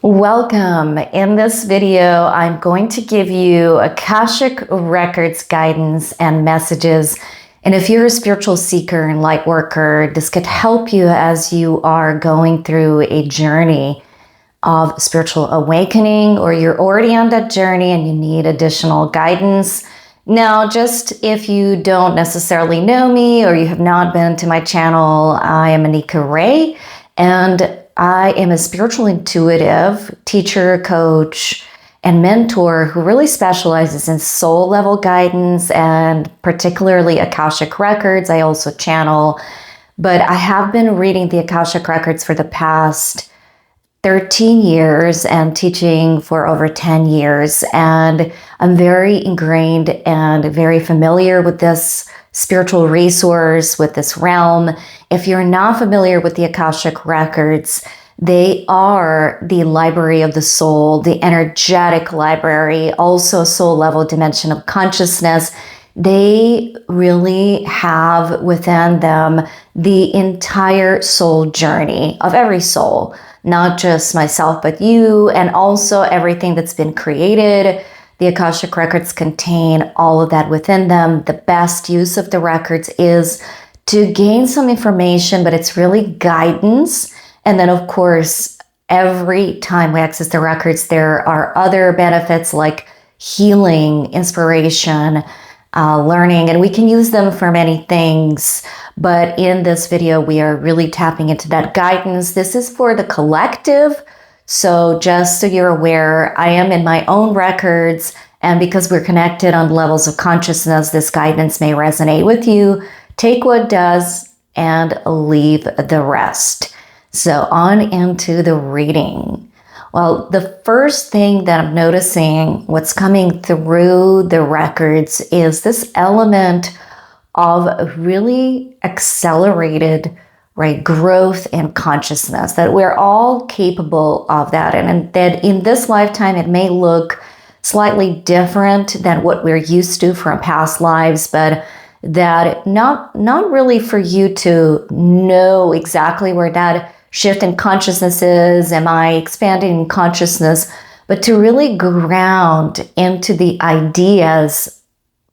Welcome. In this video, I'm going to give you Akashic Records guidance and messages. And if you're a spiritual seeker and light worker, this could help you as you are going through a journey of spiritual awakening, or you're already on that journey and you need additional guidance. Now, just if you don't necessarily know me or you have not been to my channel, I am Anika Ray, and I am a spiritual intuitive, teacher, coach, and mentor who really specializes in soul level guidance and particularly Akashic Records. I also channel, but I have been reading the Akashic Records for the past 13 years and teaching for over 10 years. And I'm very ingrained and very familiar with this spiritual resource, with this realm. If you're not familiar with the Akashic Records, they are the library of the soul, the energetic library, also soul level dimension of consciousness. They really have within them the entire soul journey of every soul, not just myself, but you, and also everything that's been created. The Akashic Records contain all of that within them. The best use of the records is to gain some information, but it's really guidance. And then, of course, every time we access the records, there are other benefits like healing, inspiration, learning, and we can use them for many things. But in this video, we are really tapping into that guidance. This is for the collective. So just so you're aware, I am in my own records, and because we're connected on levels of consciousness, this guidance may resonate with you. Take what does and leave the rest. So on into the reading. Well, the first thing that I'm noticing, what's coming through the records, is this element of really accelerated, right, growth in consciousness, that we're all capable of that. And that in this lifetime, it may look slightly different than what we're used to from past lives, but that not really for you to know exactly where that shift in consciousness is. Am I expanding in consciousness? But to really ground into the ideas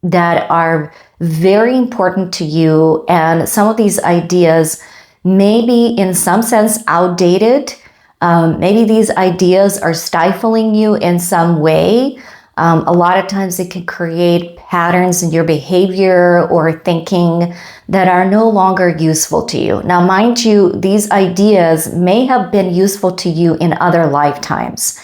that are very important to you. And some of these ideas may be in some sense outdated. Maybe these ideas are stifling you in some way. A lot of times it can create patterns in your behavior or thinking that are no longer useful to you. Now, mind you, these ideas may have been useful to you in other lifetimes.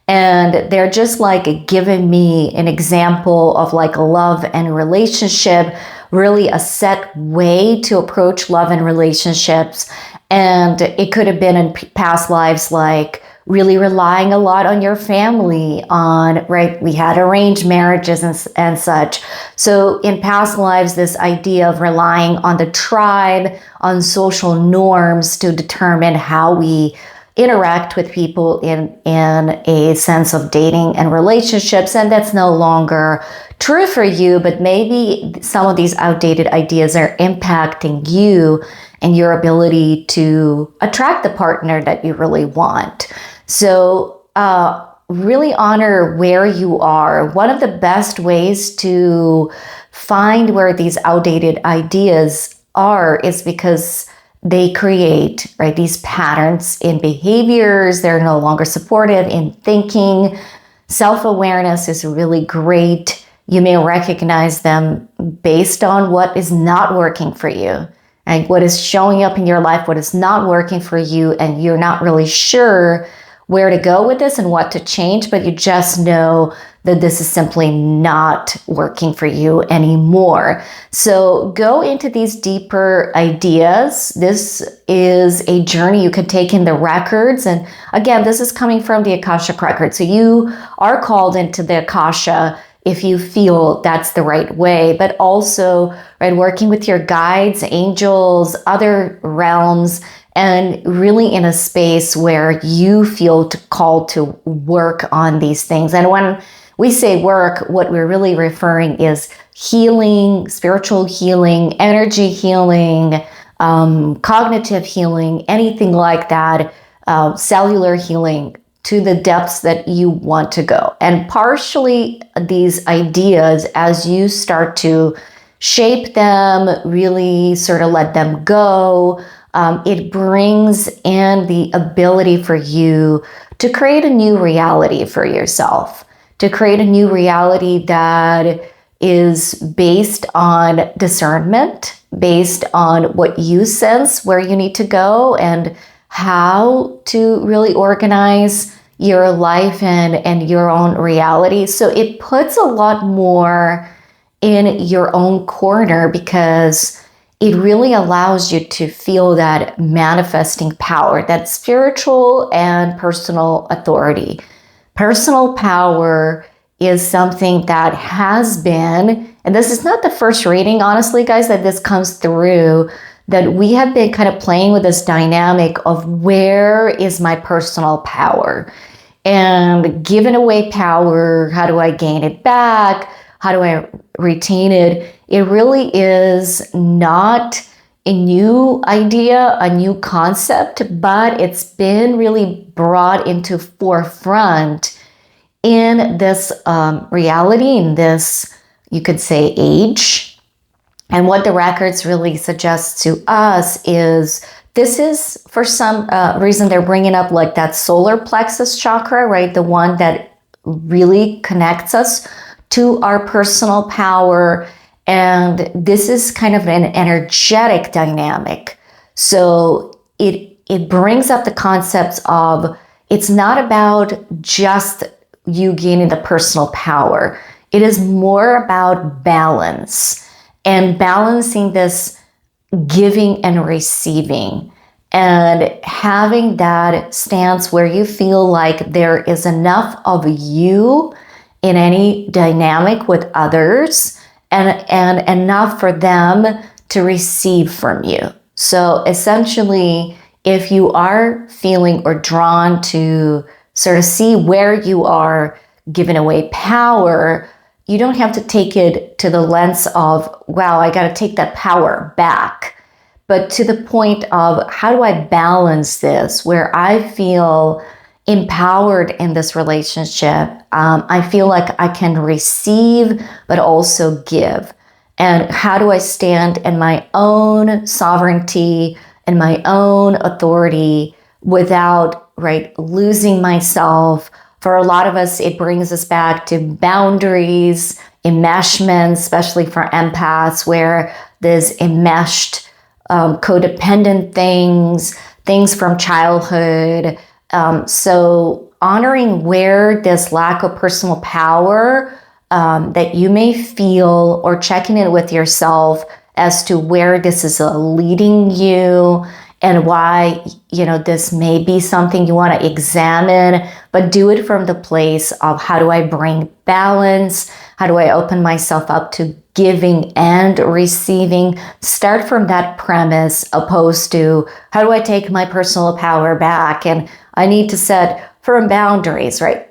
And they're just like giving me an example of like a love and relationship, really a set way to approach love and relationships. And it could have been in past lives like really relying a lot on your family, right? We had arranged marriages and such. So in past lives, this idea of relying on the tribe, on social norms to determine how we interact with people in a sense of dating and relationships. And that's no longer true for you, but maybe some of these outdated ideas are impacting you and your ability to attract the partner that you really want. So really honor where you are. One of the best ways to find where these outdated ideas are is because they create, right, these patterns in behaviors. They're no longer supportive in thinking. Self-awareness is really great. You may recognize them based on what is not working for you, right? What is showing up in your life, what is not working for you, and you're not really sure where to go with this and what to change, but you just know that this is simply not working for you anymore. So go into these deeper ideas. This is a journey you could take in the records. And again, this is coming from the Akashic Records. So you are called into the Akasha if you feel that's the right way, but also, right, working with your guides, angels, other realms, and really in a space where you feel called to work on these things. And when we say work, what we're really referring is healing, spiritual healing, energy healing, cognitive healing, anything like that, cellular healing, to the depths that you want to go. And partially these ideas, as you start to shape them, really sort of let them go, it brings in the ability for you to create a new reality for yourself, to create a new reality that is based on discernment, based on what you sense where you need to go and how to really organize your life and your own reality. So it puts a lot more in your own corner because it really allows you to feel that manifesting power, that spiritual and personal authority. Personal power is something that has been, and this is not the first reading, honestly, guys, that this comes through, that we have been kind of playing with this dynamic of where is my personal power? And giving away power, how do I gain it back? How do I retain it? It really is not a new idea, a new concept, but it's been really brought into forefront in this reality, in this, you could say, age. And what the records really suggest to us is this is, for some reason, they're bringing up like that solar plexus chakra, right? The one that really connects us to our personal power. And this is kind of an energetic dynamic. So it brings up the concepts of it's not about just you gaining the personal power. It is more about balance and balancing this giving and receiving and having that stance where you feel like there is enough of you in any dynamic with others and enough for them to receive from you. So essentially, if you are feeling or drawn to sort of see where you are giving away power, you don't have to take it to the lens of, wow, I got to take that power back. But to the point of how do I balance this where I feel empowered in this relationship? I feel like I can receive, but also give. And how do I stand in my own sovereignty and my own authority without, right, losing myself? For a lot of us, it brings us back to boundaries, enmeshment, especially for empaths, where there's enmeshed codependent things from childhood. So honoring where this lack of personal power that you may feel, or checking in with yourself as to where this is leading you and why, this may be something you want to examine, but do it from the place of how do I bring balance? How do I open myself up to giving and receiving? Start from that premise opposed to how do I take my personal power back? And I need to set firm boundaries, right?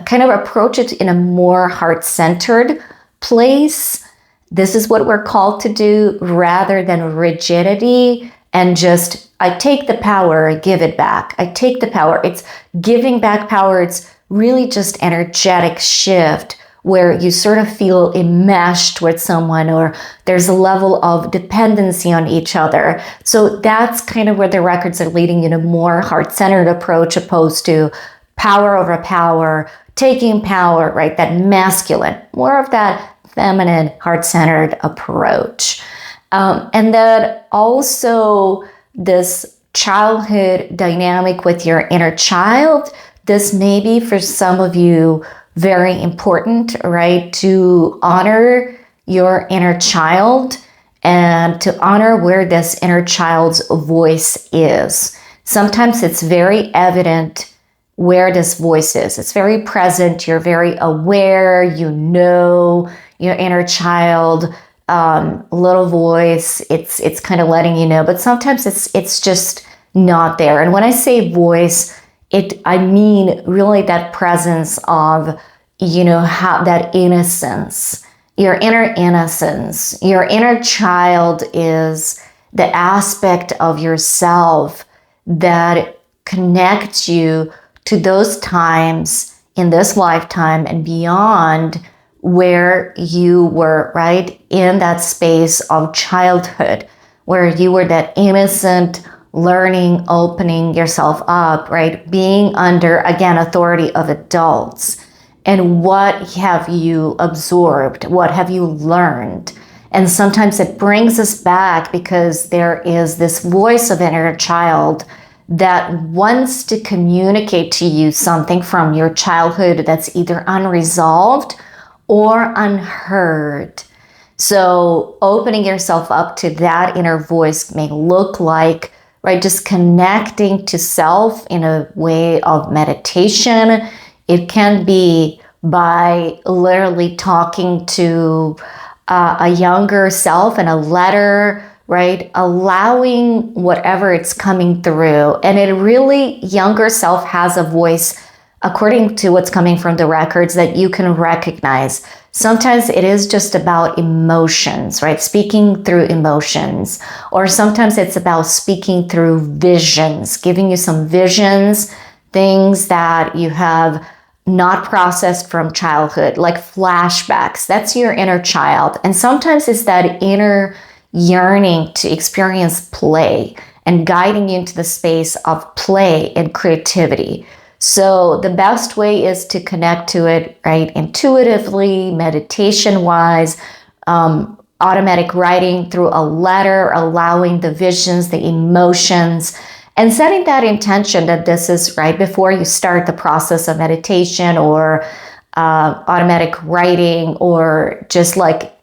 Kind of approach it in a more heart-centered place. This is what we're called to do rather than rigidity and just, I take the power, I give it back. I take the power. It's giving back power. It's really just energetic shift where you sort of feel enmeshed with someone or there's a level of dependency on each other. So that's kind of where the records are leading you to more heart-centered approach opposed to power over power, taking power, right? That masculine, more of that feminine, heart-centered approach. And then also this childhood dynamic with your inner child. This may be for some of you very important, right? To honor your inner child and to honor where this inner child's voice is. Sometimes it's very evident where this voice is. It's very present. You're very aware. You know your inner child. Little voice, it's kind of letting you know, but sometimes it's just not there. And when I say voice, I mean really that presence of, how that innocence, your inner innocence, your inner child is the aspect of yourself that connects you to those times in this lifetime and beyond where you were, right, in that space of childhood, where you were that innocent, learning, opening yourself up, right, being under, again, authority of adults. And what have you absorbed? What have you learned? And sometimes it brings us back because there is this voice of inner child that wants to communicate to you something from your childhood that's either unresolved or unheard. So opening yourself up to that inner voice may look like, right, just connecting to self in a way of meditation. It can be by literally talking to a younger self in a letter, right? Allowing whatever it's coming through. And it really, younger self has a voice, according to what's coming from the records, that you can recognize. Sometimes it is just about emotions, right? Speaking through emotions. Or sometimes it's about speaking through visions, giving you some visions, things that you have not processed from childhood, like flashbacks. That's your inner child. And sometimes it's that inner yearning to experience play and guiding you into the space of play and creativity. So the best way is to connect to it, right, intuitively, meditation-wise, automatic writing through a letter, allowing the visions, the emotions, and setting that intention that this is right before you start the process of meditation or automatic writing, or just like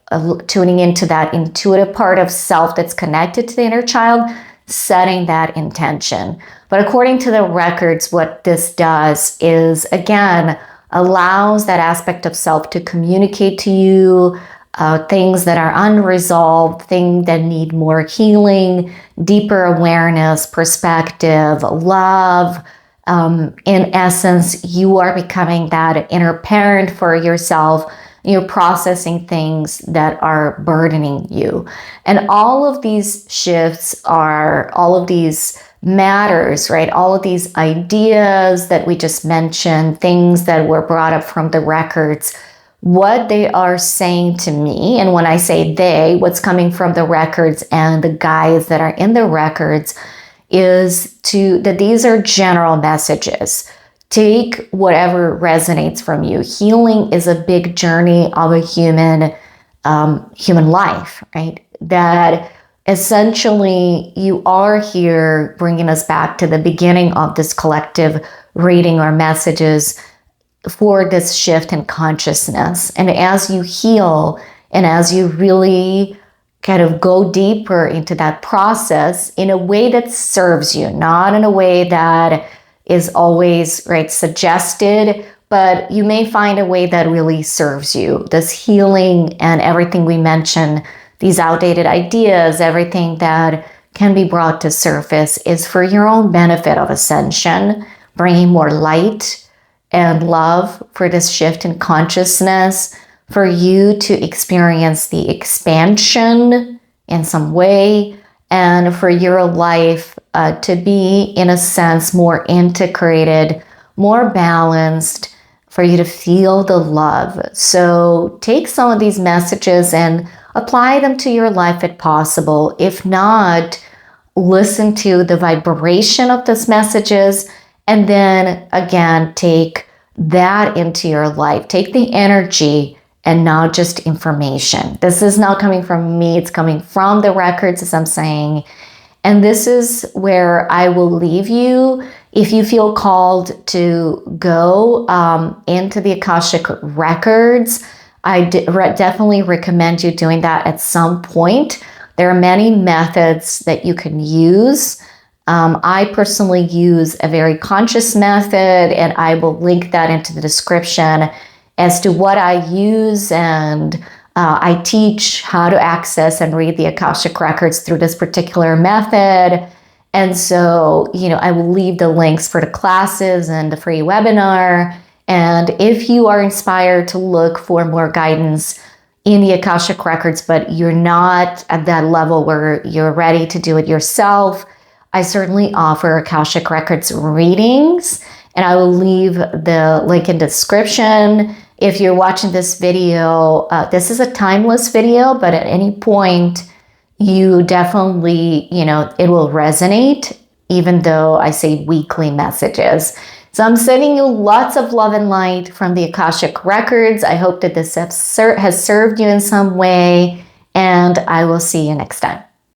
tuning into that intuitive part of self that's connected to the inner child, setting that intention. But according to the records, what this does is, again, allows that aspect of self to communicate to you things that are unresolved, things that need more healing, deeper awareness, perspective, love. In essence, you are becoming that inner parent for yourself. You're processing things that are burdening you. And all of these shifts are, all of these matters, right? All of these ideas that we just mentioned, things that were brought up from the records, what they are saying to me, and when I say they, what's coming from the records and the guides that are in the records, is that these are general messages. Take whatever resonates from you. Healing is a big journey of a human life, right? That essentially you are here bringing us back to the beginning of this collective reading or messages for this shift in consciousness. And as you heal and as you really kind of go deeper into that process in a way that serves you, not in a way that is always, right, suggested, but you may find a way that really serves you. This healing and everything we mentioned, these outdated ideas, everything that can be brought to surface is for your own benefit of ascension, bringing more light and love for this shift in consciousness, for you to experience the expansion in some way, and for your life to be, in a sense, more integrated, more balanced, for you to feel the love. So take some of these messages and apply them to your life if possible. If not, listen to the vibration of these messages, and then again, take that into your life. Take the energy and not just information. This is not coming from me. It's coming from the records, as I'm saying. And this is where I will leave you. If you feel called to go into the Akashic Records, I definitely recommend you doing that at some point. There are many methods that you can use. I personally use a very conscious method, and I will link that into the description as to what I use, and I teach how to access and read the Akashic Records through this particular method. And so, I will leave the links for the classes and the free webinar. And if you are inspired to look for more guidance in the Akashic Records, but you're not at that level where you're ready to do it yourself, I certainly offer Akashic Records readings. and I will leave the link in the description. If you're watching this video, this is a timeless video, but at any point, you definitely, it will resonate, even though I say weekly messages. So I'm sending you lots of love and light from the Akashic Records. I hope that this has served you in some way, and I will see you next time.